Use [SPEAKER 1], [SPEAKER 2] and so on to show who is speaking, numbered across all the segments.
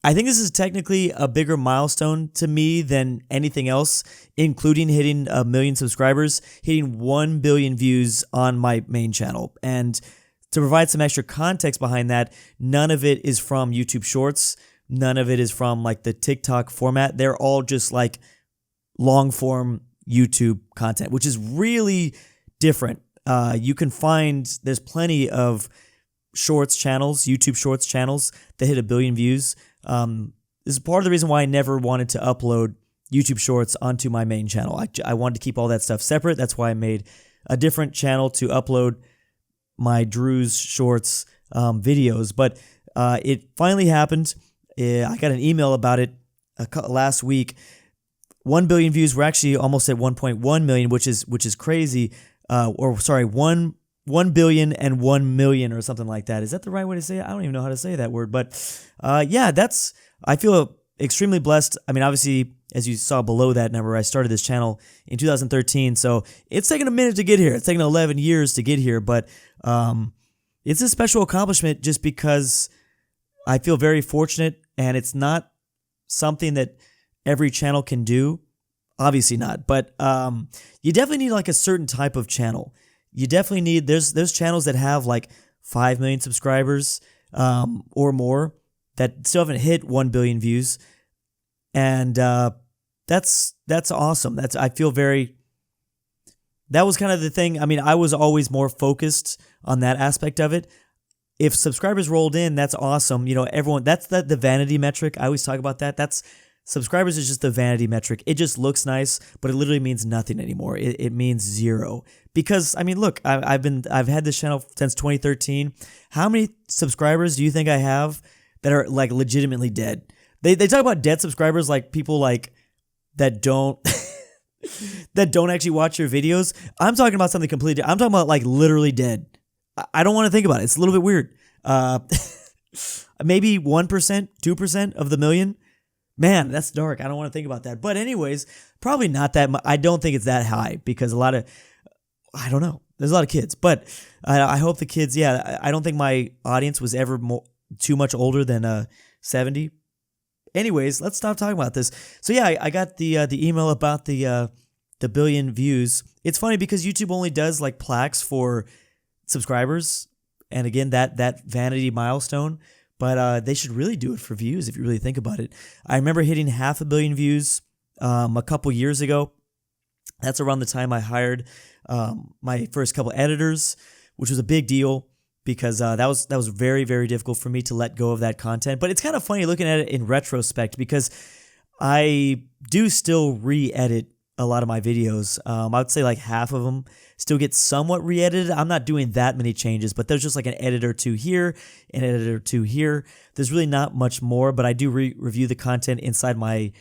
[SPEAKER 1] I think this is technically a bigger milestone to me than anything else, including hitting 1 million subscribers, hitting 1 billion views on my main channel. And to provide some extra context behind that, none of it is from YouTube Shorts. None of it is from like the TikTok format. They're all just like long form YouTube content, which is really different. You can find there's plenty of shorts channels, YouTube Shorts channels that hit 1 billion views. This is part of the reason why I never wanted to upload YouTube Shorts onto my main channel. I wanted to keep all that stuff separate. That's why I made a different channel to upload my Drew's Shorts videos. But it finally happened. I got an email about it last week. 1 billion views. We're actually almost at 1.1 million, which is crazy. Or sorry, 1 billion and 1 million or something like that. Is that the right way to say it? I don't even know how to say that word, but yeah, I feel extremely blessed. I mean, obviously, as you saw below that number, I started this channel in 2013, so it's taken a minute to get here. It's taken 11 years to get here, but it's a special accomplishment just because I feel very fortunate, and it's not something that every channel can do. Obviously not, but you definitely need like a certain type of channel. You definitely need, there's channels that have like 5 million subscribers or more that still haven't hit 1 billion views. And that's awesome. I feel very, that was kind of the thing. I mean, I was always more focused on that aspect of it. If subscribers rolled in, that's awesome. You know, everyone, that's the vanity metric. I always talk about that. Subscribers is just the vanity metric. It just looks nice, but it literally means nothing anymore. It means zero. Because I mean, look, I've had this channel since 2013. How many subscribers do you think I have that are like legitimately dead? They talk about dead subscribers like people like that don't that don't actually watch your videos. I'm talking about something completely different. I'm talking about like literally dead. I don't want to think about it. It's a little bit weird. Maybe 1%, 2% of the million. Man, that's dark. I don't want to think about that. But anyways, probably not that much. I don't think it's that high because I don't know. There's a lot of kids. But I hope the kids, yeah, I don't think my audience was ever too much older than 70. Anyways, let's stop talking about this. So yeah, I got the email about the billion views. It's funny because YouTube only does like plaques for subscribers. And again, that vanity milestone. But they should really do it for views if you really think about it. I remember hitting 500 million views a couple years ago. That's around the time I hired my first couple editors, which was a big deal because that was very, very difficult for me to let go of that content. But it's kind of funny looking at it in retrospect because I do still re-edit a lot of my videos. I would say like half of them still get somewhat re-edited. I'm not doing that many changes, but there's just like an edit or two here, an edit or two here. There's really not much more, but I do review the content inside my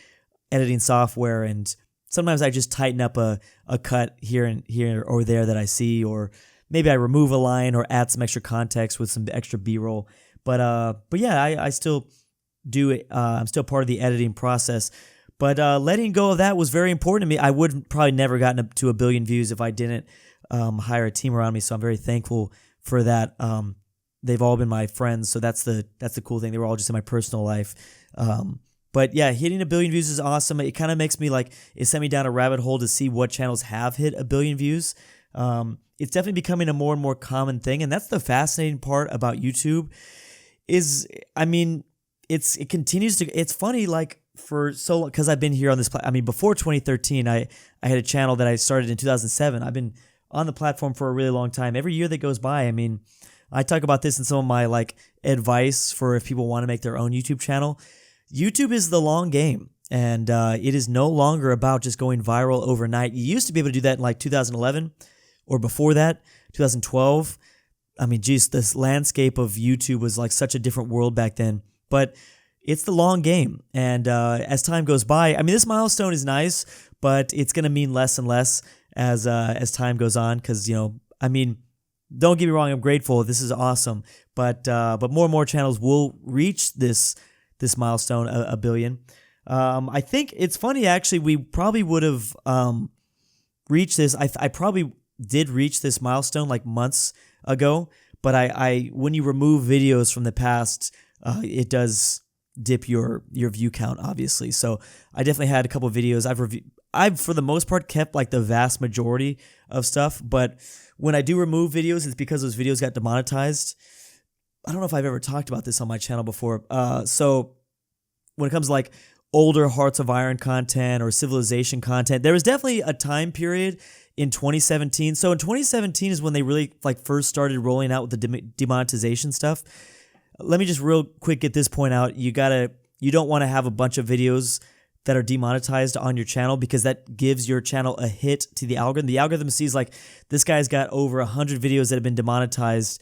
[SPEAKER 1] editing software, and sometimes I just tighten up a cut here or there that I see, or maybe I remove a line or add some extra context with some extra B-roll. But yeah, I still do it. I'm still part of the editing process. But letting go of that was very important to me. I would probably never gotten up to 1 billion views if I didn't hire a team around me. So I'm very thankful for that. They've all been my friends, so that's the cool thing. They were all just in my personal life. But yeah, hitting 1 billion views is awesome. It kind of makes me like, it sent me down a rabbit hole to see what channels have hit 1 billion views. It's definitely becoming a more and more common thing, and that's the fascinating part about YouTube. I mean, it continues to. It's funny, like, for so long, because I've been here on this. I mean, before 2013, I had a channel that I started in 2007. I've been on the platform for a really long time. Every year that goes by, I mean, I talk about this in some of my like advice for if people want to make their own YouTube channel. YouTube is the long game, and it is no longer about just going viral overnight. You used to be able to do that in like 2011 or before that, 2012. I mean, geez, this landscape of YouTube was like such a different world back then. But it's the long game, and as time goes by, I mean, this milestone is nice, but it's going to mean less and less as time goes on. Because, you know, I mean, don't get me wrong, I'm grateful. This is awesome, but more and more channels will reach this milestone, 1 billion. I think it's funny, actually. We probably would have reached this. I probably did reach this milestone like months ago, but I when you remove videos from the past, it does dip your view count, obviously. So I definitely had a couple of videos. I've for the most part kept like the vast majority of stuff, but when I do remove videos, it's because those videos got demonetized. I don't know if I've ever talked about this on my channel before. So when it comes to like older Hearts of Iron content or Civilization content, there was definitely a time period in 2017. So in 2017 is when they really like first started rolling out with the demonetization stuff. Let me just real quick get this point out. You don't want to have a bunch of videos that are demonetized on your channel because that gives your channel a hit to the algorithm. The algorithm sees like this guy's got over 100 videos that have been demonetized.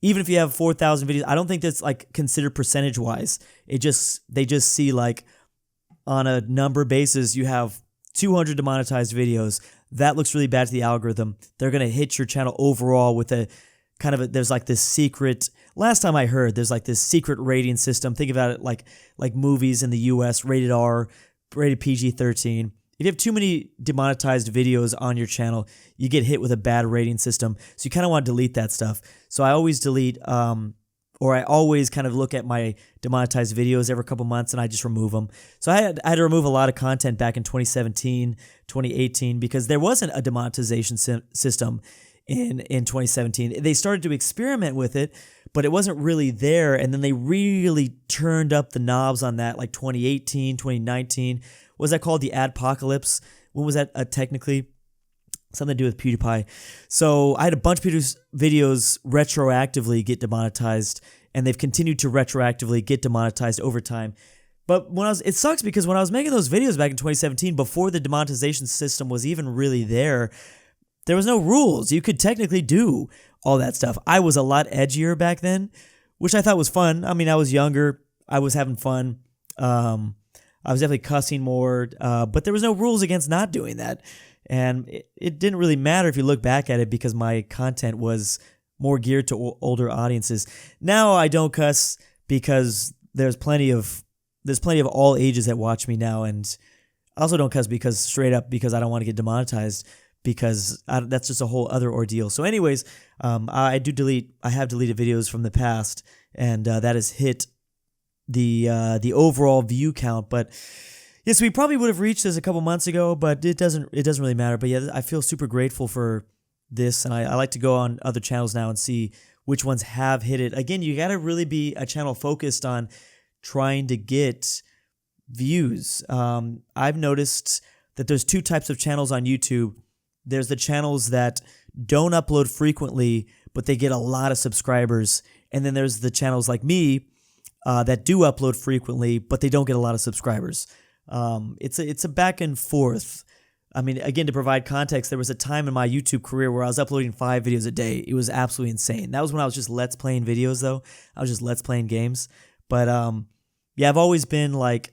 [SPEAKER 1] Even if you have 4,000 videos, I don't think that's like considered percentage wise. They just see like on a number basis, you have 200 demonetized videos. That looks really bad to the algorithm. They're going to hit your channel overall with a kind of there's like this secret, last time I heard, there's like this secret rating system. Think about it like movies in the US, rated R, rated PG-13. If you have too many demonetized videos on your channel, you get hit with a bad rating system. So you kind of want to delete that stuff. So I always delete, or I always kind of look at my demonetized videos every couple months and I just remove them. So I had to remove a lot of content back in 2017, 2018, because there wasn't a demonetization system in 2017. They started to experiment with it, but it wasn't really there. And then they really turned up the knobs on that, like 2018, 2019. What was that called? The adpocalypse. When was that technically? Something to do with PewDiePie. So I had a bunch of videos retroactively get demonetized, and they've continued to retroactively get demonetized over time. But it sucks because when I was making those videos back in 2017, before the demonetization system was even really there was no rules. You could technically do all that stuff. I was a lot edgier back then, which I thought was fun. I mean, I was younger. I was having fun. I was definitely cussing more, but there was no rules against not doing that. And it didn't really matter if you look back at it because my content was more geared to older audiences. Now I don't cuss because there's plenty of all ages that watch me now, and I also don't cuss because straight up because I don't want to get demonetized, because that's just a whole other ordeal. So anyways, I have deleted videos from the past, and that has hit the overall view count. But yes, we probably would have reached this a couple months ago, but it doesn't really matter. But yeah, I feel super grateful for this, and I like to go on other channels now and see which ones have hit it. Again, you got to really be a channel focused on trying to get views. I've noticed that there's two types of channels on YouTube. There's the channels that don't upload frequently, but they get a lot of subscribers. And then there's the channels like me that do upload frequently, but they don't get a lot of subscribers. It's a back and forth. I mean, again, to provide context, there was a time in my YouTube career where I was uploading 5 videos a day. It was absolutely insane. That was when I was just Let's Playing videos, though. I was just Let's Playing games. But yeah, I've always been like,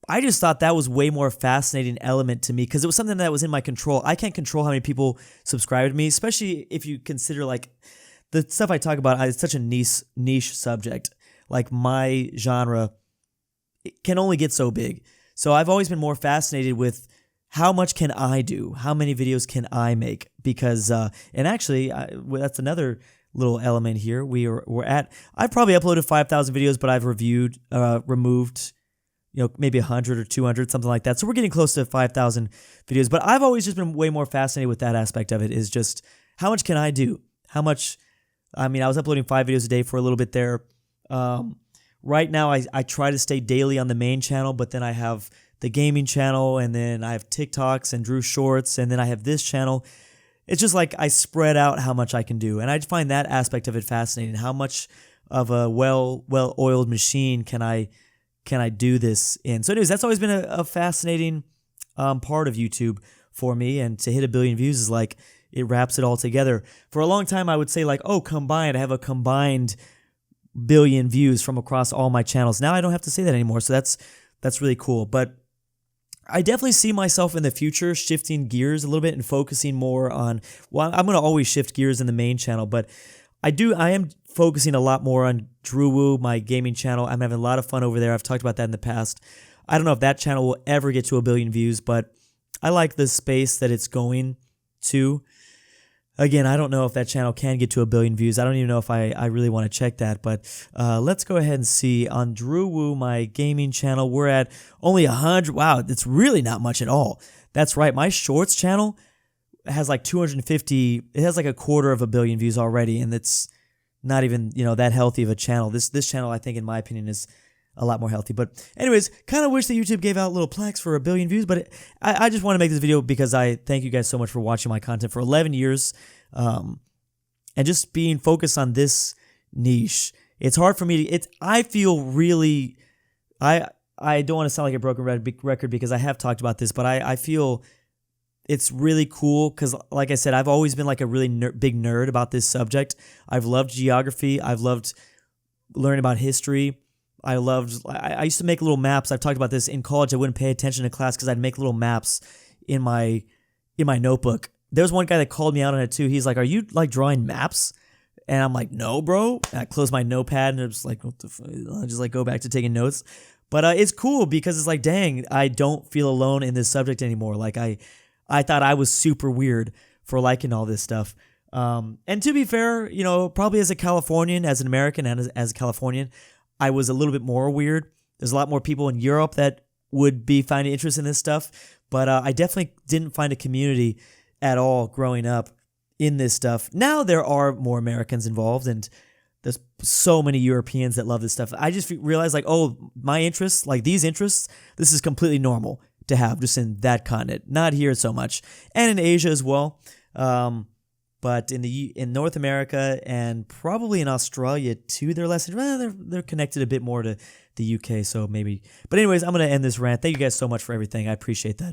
[SPEAKER 1] I just thought that was way more fascinating element to me because it was something that was in my control. I can't control how many people subscribe to me, especially if you consider like the stuff I talk about. It's such a niche subject. Like my genre, it can only get so big. So I've always been more fascinated with how much can I do? How many videos can I make? Because, and actually, that's another little element here. I've probably uploaded 5,000 videos, but I've removed, maybe 100 or 200, something like that. So we're getting close to 5,000 videos. But I've always just been way more fascinated with that aspect of it, is just how much can I do? How much, I mean, I was uploading 5 videos a day for a little bit there. Right now, I try to stay daily on the main channel, but then I have the gaming channel, and then I have TikToks and Drew Shorts, and then I have this channel. It's just like I spread out how much I can do, and I find that aspect of it fascinating. How much of a well-oiled machine can I do this in? So anyways, that's always been a fascinating part of YouTube for me, and to hit 1 billion views is like, it wraps it all together. For a long time, I would say like, oh, combined, I have a combined 1 billion views from across all my channels. Now I don't have to say that anymore, so that's really cool. But I definitely see myself in the future shifting gears a little bit and focusing more on, well, I'm going to always shift gears in the main channel, but I am focusing a lot more on Drew Woo, my gaming channel. I'm having a lot of fun over there. I've talked about that in the past. I don't know if that channel will ever get to 1 billion views, but I like the space that it's going to. Again, I don't know if that channel can get to 1 billion views. I don't even know if I really want to check that, but let's go ahead and see. On Drew Wu, my gaming channel, we're at only 100. Wow, it's really not much at all. That's right. My shorts channel has like 250. It has like 250 million views already, and it's not even, that healthy of a channel. This channel, I think, in my opinion, is a lot more healthy. But anyways, kind of wish that YouTube gave out little plaques for 1 billion views, but I just want to make this video because I thank you guys so much for watching my content for 11 years, and just being focused on this niche. It's hard for me to, I feel really, I don't want to sound like a broken record because I have talked about this, but I feel it's really cool because, like I said, I've always been like a really big nerd about this subject. I've loved geography. I've loved learning about history. I used to make little maps. I've talked about this in college. I wouldn't pay attention to class because I'd make little maps in my notebook. There was one guy that called me out on it too. He's like, "Are you like drawing maps?" And I'm like, "No, bro." And I closed my notepad and it was like, "What the fuck?" I'll just like go back to taking notes. But it's cool because it's like, dang, I don't feel alone in this subject anymore. Like I thought I was super weird for liking all this stuff. And to be fair, probably as a Californian, as an American, and as a Californian, I was a little bit more weird. There's a lot more people in Europe that would be finding interest in this stuff, but I definitely didn't find a community at all growing up in this stuff. Now there are more Americans involved, and there's so many Europeans that love this stuff. I just realized, like, oh, my interests, like these interests, this is completely normal to have just in that continent, not here so much, and in Asia as well. But in North America and probably in Australia too, they're connected a bit more to the UK, so maybe. But anyways, I'm gonna end this rant. Thank you guys so much for everything. I appreciate that.